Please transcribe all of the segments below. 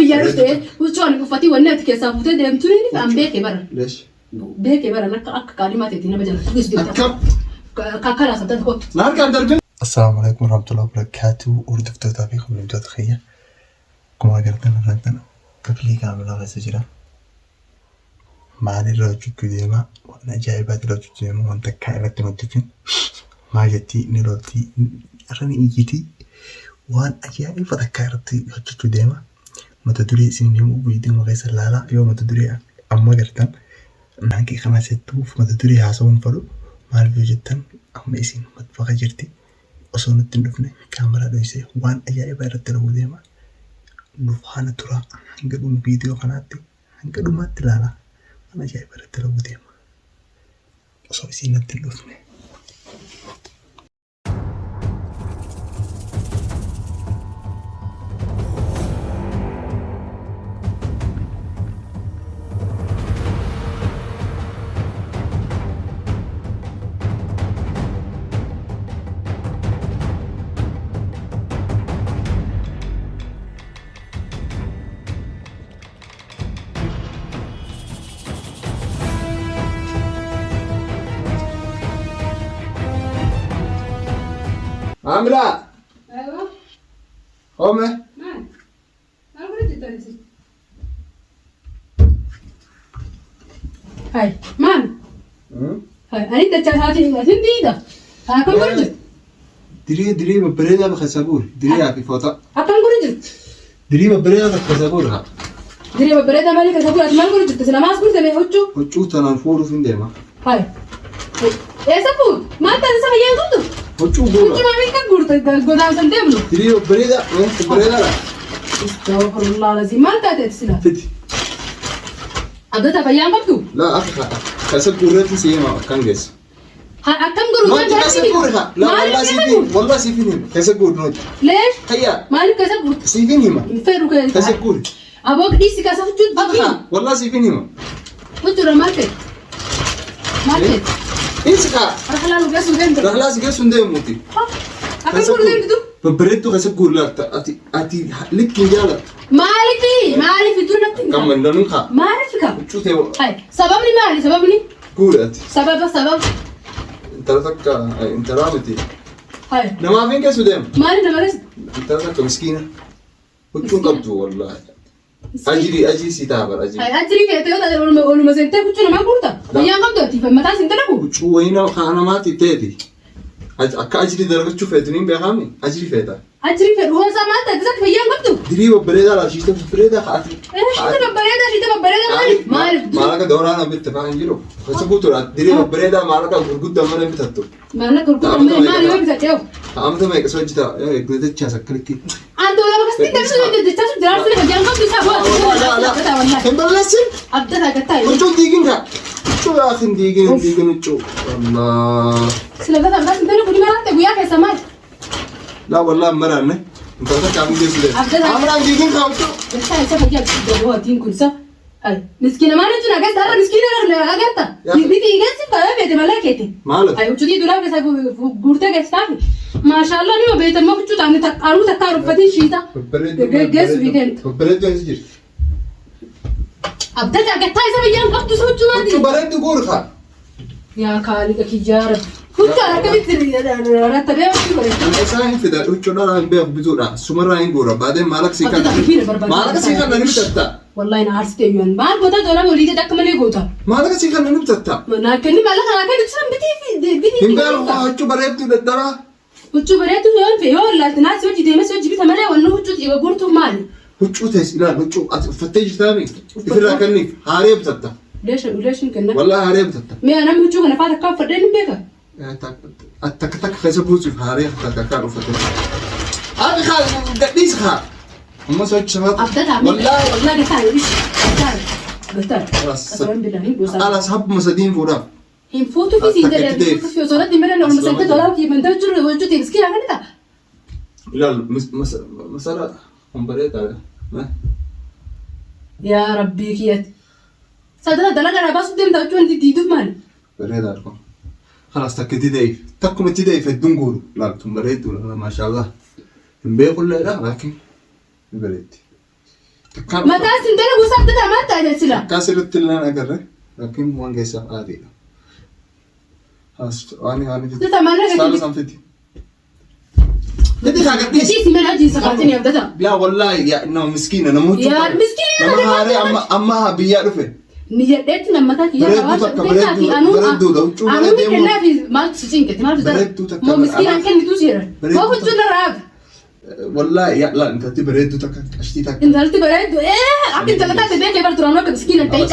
يعرفته وشون وفتي والنت كسافوته دم توني فهم بيك برا ليش؟ بيك برا أك كلمات تينا بجنا أكب كلا صدق هو نارك عند دربين. السلام عليكم ورحمة الله وبركاته. وردفتو تابيكم من جود خيّة كما قرتنا ردنا قبلي كامل هذا سجرا معني الرجل كديما وأنا جايبات الرجل كديما وأنت كائنات مدتين ما جتي نروتي أرني إيجتي وأنا أجاي فذكرتي الرجل كديما ما تدري سنين وبيدين وغيس لا يوم ما تدري أما قرتن نانكي خمسة توف ما تدري حاسون فرو ما الفيو جدا أما إسين ما تبغى جرتي أصلا تندفني كاميرا دويسة وأنا أجاي بيرتلو ديما نفحنا ترى هنقدم فيديو قناتي هنقدم ما تلالا أنا جاي بيرتلو ديما أصلا إسين تندفني. عاملة أيوة قومي ما أنا قلت تاني هاي مان هاي أنت تجهزين هندي ده ها كم قلت دري ببريدة بخسابور دري في فوطة كم قلت دري ببريدة بخسابورها دري ببريدة مالك كسبوا أتمنى قلت تسلا ما أسكت تبي هوتشو وشو تنافور في ديما هاي إيه سبوا ما أنت لسه هيا قلت وشو وشو بورا ما بيك قلت قدام سنتين دري ببريدة وين ببريدة لا استغفر الله العظيم ما أنت تسلا فتي أبدا تبيان قبضو لا أخي خسابورتي سيما كانجس ها أكم قلت ما خسابورها لا والله سيفين والله سيفين خسابور نوت ليش هيا مالك كسبوا سيفين هما فيرو كده خسابور أبوك إيش كسبت جد بقى والله سيفين هما وترى ماركت إنسكا رحلة لو جالس وجنب رحلة سجى سندي موتي أكم قلت ده ببريتو خسابور لا أتي لك جالك مالي في دون نكتة كم من دونك ما أعرفك شو تيو هاي سببني قولت سبب انت رتك انت رامتي هاي نما فين كسودم مالي نمرس انت رتك مسكينه وشو قبضوا والله اجري سيتابر اجري هاي أجري في أتيو ده ولا ما سنتك وشو ما قلت بيان قبض تي فما تاس انت له وشو وين خانه ما تيتي اجري درجه شوف اتنين بيخامي اجري فيتا أجري في هو سامع تجزك بيان قبض دري ببريده لا شيء ببريده خاطي شيء ببريدة مالك دورانا باتفاق نجيرو فسبوتو دري ببريده مالك غرغد من بتتو مالك كركم مالي وين بتاعو عمته ما يكسوجتا كنت تشاسكلكي عنده ولا بس تقدر تشوف دراسة في بيان قبض سوا لا تمبلسين أبدا كتاي وشو ديجينها شو يا اخي ديجين شو والله سلبت بس انت لو كنت مرات وياك يا سماج لا والله مرة انت تعمل كده عمران ديجين خاوتو انت هسه بجيب هو دين كنسا اي مسكينه ما نجنا قاعد ترى مسكينه اغرتا بيتي جالس في ملكتي مالك اي وجدي دولا بس غورتا قاعد ما شاء الله نيو بيت ما كنت عم تقارو تقارو فتي شيتا جالس بيتنت بريد ينزل ابدا قاعد تايز بيان قبض سوتو ما دي بريد غورخا يا خالق كيجار كنت ركبت رتبه انا ساهم في ده وشو انا بيع بزورا سمرا ينغورا بعدين مالك سيكا مالك سيكا نمتتا والله انا عرفت يون ما بوتا دولا وليد دك ملي غوتا مالك سيكا نمتتا ما كني مالك انا كنت سام بتي هنگار وشو بريد ددرا وشو بريد يون في هو لا تناس وجي دي مس وجي بتملي وانه وشو يبقى غورتو مالي وشو تسلا وشو فتش ثاني في كني هاري بتتا ليش كنا والله هاري بتتا مي انا وشو انا فاتك كفر دين بيك التك خسبوز في هاري تككار فتش هذا خال قديس خال هم سويت شباب والله قتال ايش قتال خلاص انا اصحاب مسدين فورا هم فوتو في سيدر في صورات دي مرة لو مسكت دولار كي من تجر وجو تمسكي كده لا مسألة هم بريت ما يا ربي كيت صدق دلنا انا بس دم تاجو انت ديدو مال بريت اركم خلاص تكتي تكم تدي في الدنقول لا تم بريت ولا ما شاء الله بيقول لا لكن بريت Mataa sindana buusaa abdata maal taate sila. Akkasirratti illee agarre yookiin waan keessaaf aadiidha. Waan Tata maal saala nagatti. sanfiti. Nati kaagatti. Gati si mana jiinsa kaatini abdata. Yaa wallaahi yaa nama miskiina nama huccuu. Yaa miskiina nama haaree amma biyyaa dhufe. Ni jedheetti nammataa kiyyaa bareedduudha huccuu anuu kennaa fi maaltu si cinqetti maaltu dara moo miskiinaan kennitu seera moo huccuu narraaf. Wallaahi yaa laan intalti bareedduu takka qashtii takka. Intalti bareeddu akka intala taate beekee bar turaan akka miskiina ta'e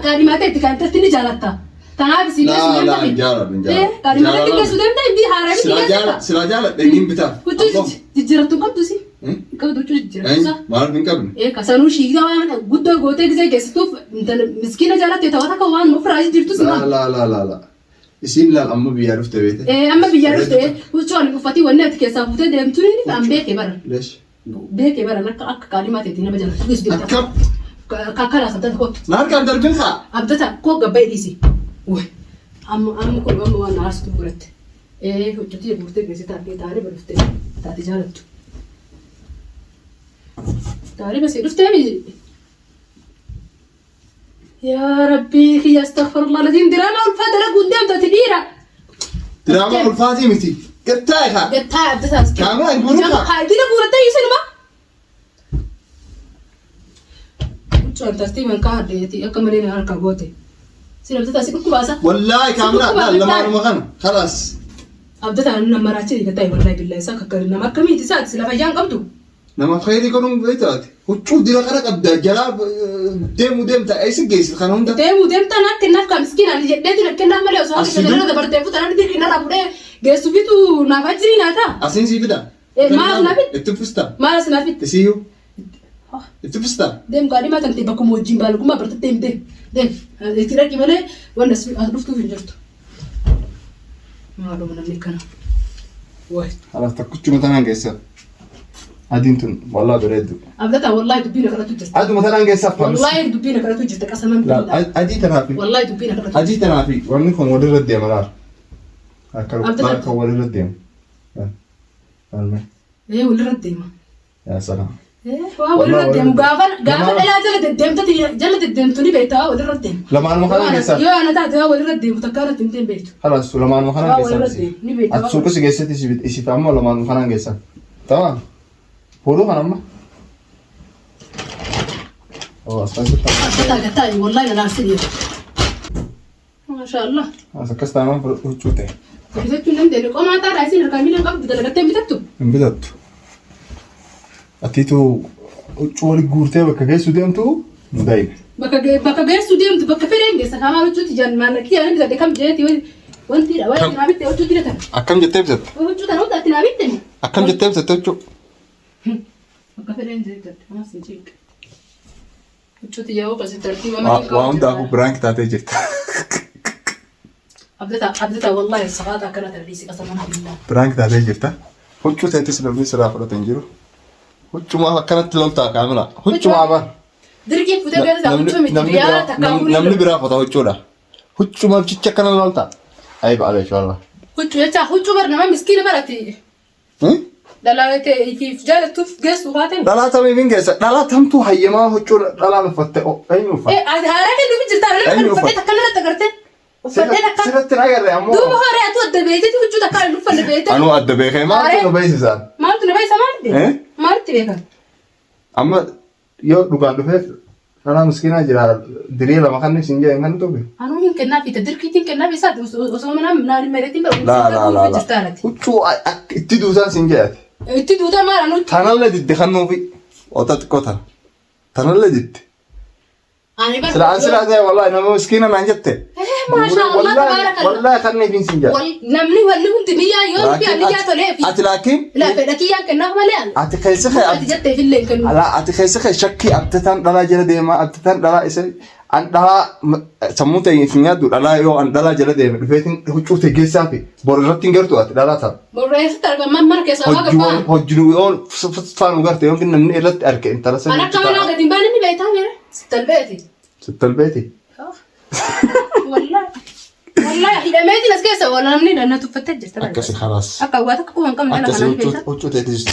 qaadimaa ta'etti kan intalti ni jaalatta. Tanaaf si geessu deemta. Laa jaaladha. Qaadimaa ta'etti geessu deemta inni haaraa miti geessa. Sila jaaladha inni bitaa. Huccuu jijjiirrattu qabdu si. Qabdu huccuu jijjiirrattu. Maal hin qabne. Kasanuu shiigaa waan guddoo gootee gisee geessituuf miskiina jaalatte ta'uu akka waan ofirraa jirtu si maal. Laa. Isin laal amma biyyaa dhufte beete. Amma biyyaa dhufte huccuu ani uffatii wanni ati keessaa fuutee deemtu ni an beekee bara. Leesh. Beekee bara akka qaadimaa ta'etti nama jaalatu geessu deemta. Akkam. Kakkalaas abdata kottu. Na harkaan darbin haa. Abdata koo gabbee dhiisi. Amma kun amma waan haastuu godhatte. Hojjetii guurtee geessee taatee taaree baduftee taate jaalattu. Taaree basee dhuftee miti. Yaa Rabbii kiyya astaghfirullah latiin diraamaa ulfaa dalaguu deemtu ati dhiira. Diraamaa ulfaatii miti. Gattaa'e haa. Gattaa'e abdataan. Kaamaa hin guuruuf haa. Haa dina guurattee isinuma. Huccuu tartiiban kaa'addeeti akka malee na harka goote. Sin abdataa si dhukkubaasa. Wallaahi kaamaa lamaanuma kana. Khalaas. Abdataan nama raachee gattaa'e wallaahi billaa isaa kakkarin nama akkamiiti isaati sila fayyaan qabdu. Nama khayrii godhuun beektaati. Huccuu dira kana qabda jalaa deemta eessa geessit kana hunda. Deemta naaf kennaaf kaa miskiinaan jedheetiin kennaaf malee osoo akka sagaleera dabartee fuutaan ani dirqi narraa fuudhee geessuufitu naaf ajirii naata. Asiin sii fida. Maal naafit? Itti fista. Maal as naafit? Isiyyuu. Itti fista. Deem qaadhimaa kan ta'e bakkuma wajjin baalgummaa bartattee hin deem. Itti dhaqi malee waan as dhuftuuf hin jirtu. Maaluma namni kana. Waay. Halas takkuchuma tanaan geessa. Adiin tun wallaahi bareeddu. Abdataa wallaahi dubbiin akkanatu jirti. Aduma tanaan geessaaf faamisa. Wallaahi dubbiin akkanatu jirti qasaman biilaa. Adii tanaafi. Wallaahi dubbiin akkanatu. Adii tanaafi wanni kun walirra deema laal. Akka walirra deema. Maalme. Walirra deema. Yaa salaam. Waa walirra deemu gaafa dhalaa jala deddeemtu ni beektaa walirra deemu. Lamaanuma kanaan geessaaf. Yoo ana taate waa walirra deemu takka irratti hin deemu beektu. Halas lamaanuma kanaan geessaaf. Ni beektaa. Ati suuqi si geessatti isiif ammoo lamaanuma kanaan geessaaf. Tamam. Fuudhuu kan amma. Asxaan Abdataa gattaa'e wallaahi nalaarsi deemu. Maashaallah. akkas taanaan huccuu ta'e. Bitachuun dandeenye qomaa taadhaa isin harkaan miidhaan qabdu dalagattee hin bitattu. Hin bitattu. Atiitu huccuu wali guurtee bakka geessu deemtu hin daa'ime. Bakka geessu deemtu bakka fedheen geessa kaamaa huccuutti jaan maallaqii jaan bitate kam jeeti wantiidha waan itti naa bitte huccuutti bitan. Akkam jettee bitatte? Huccuu tana huccuutti naa bitte. Akkam jettee bitatte huccuu? Bakka fedheen jeetti maas hin jeeqe. Huccuutti yaa'uu qasi tartiiba malee qabu. Waa hundaafuu biraanki taatee jirta. Abdataa wallaahi safaataa akkana tarbiisi qasaman billaa. Biraanki taatee jirta. Huccuu ta'ettis namni sirraa fudhatan jiru. Huccumaa akkanatti loltaa kaamila. Huccumaa bara. Dirqii fuutee gaazexaa huccuu miti biyyaa takkaa namni biraa fota huccuudha. Huccuma bichicha akkana loltaa. Ayi ba'alee shawalla. Huccuu jecha huccuu bara nama miskiina barate. Dhalaatee ifiif jaalattuuf geessu baate. Dhalaa tamiif hin geessa. Dhalaa tamtuu hayyamaa huccuu dhalaan uffatte eenyu uffatte? Haara kennuuf jirta malee uffattee takka narratti agartee. Uffattee takka. Sirratti hin agarre ammoo. Duuba hore atu adda beekti huccuu takka hin uffanne beekte. Anuu adda beekee maaltu nu beeksisaan? Maaltu na beeksisa maalti? Maalti beekan? Amma yoo dhugaan dhufee dhalaa miskiinaa jira dirii lama kan isin jedhan kan tuqe. Anuu hin kennaa fi dirqiitiin kennaa fi isaati osoo mana naani meereetiin bara laa. Huccuu itti duusaan sin jedhate. Itti duutaa maal anu? Tanallee didde kan nuufi oota xiqqoo tana. Tanallee didde. Silaan ta'e wallaahi nama miskiina naan jette. Maashaallah tabaarakallah. Wallaahi kan neefiin sin jedha. Namni wanni hundi niyyaa yoo fi niyyaa tolee fi. Ati laakiin. Lafee dhakiyyaan kennaaf malee anu. Ati keessa kee. Ati jettee fillee hin kennu. Ati keessa kee shakkii abdataan dhalaa jala deemaa abdataan dhalaa isa an dhalaa sammuu ta'e hin nyaaddu dhalaa yoo an dhalaa jala deeme dhufeetiin huccuu ta'e geessaa fi bor irratti hin gartu ati dhalaa ta'a. Borreessatti argaman mana keessaa waa gabbaa. Hojii yoo faanu garte yookiin namni irratti arge intala sana. An akka manaa gadi hin baane ni beektaa meera. Sittalbeeti. Sittalbeeti. Wallaahi hidhameetiin as keessa wal namni dhanna tuffattee jirta. Akkasi khalaas. Akka waa takka quban qabne ala kanaan beektaa. Huccuu ta'etis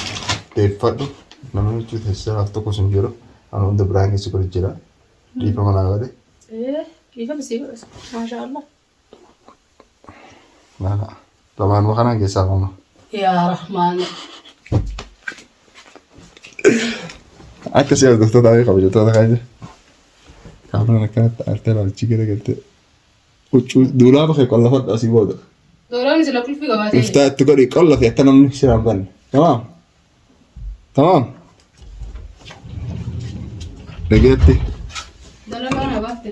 deeffadhu namni huccuu ta'e siraaf tokko sun jiru hunda biraan keessa godhu jira. Dhiifama naa godhe. Dhiifama sii godhas. Maashaallah. Laala. Lamaan kanaan keessaa qooma. Yaa Rahmaan. Akkasii hordoftoota fi kabajattoota kan kaameraan akkanatti aartee laalchi garagaltee huccuu duulaa bakka qollafadha asii booda. Dooraan sila kulfii qabaatee. Iftaa itti godhi qollafi akka namni siraan banne. Tamaam. Tamaam. Dhageetti. Dalagaa na baatte.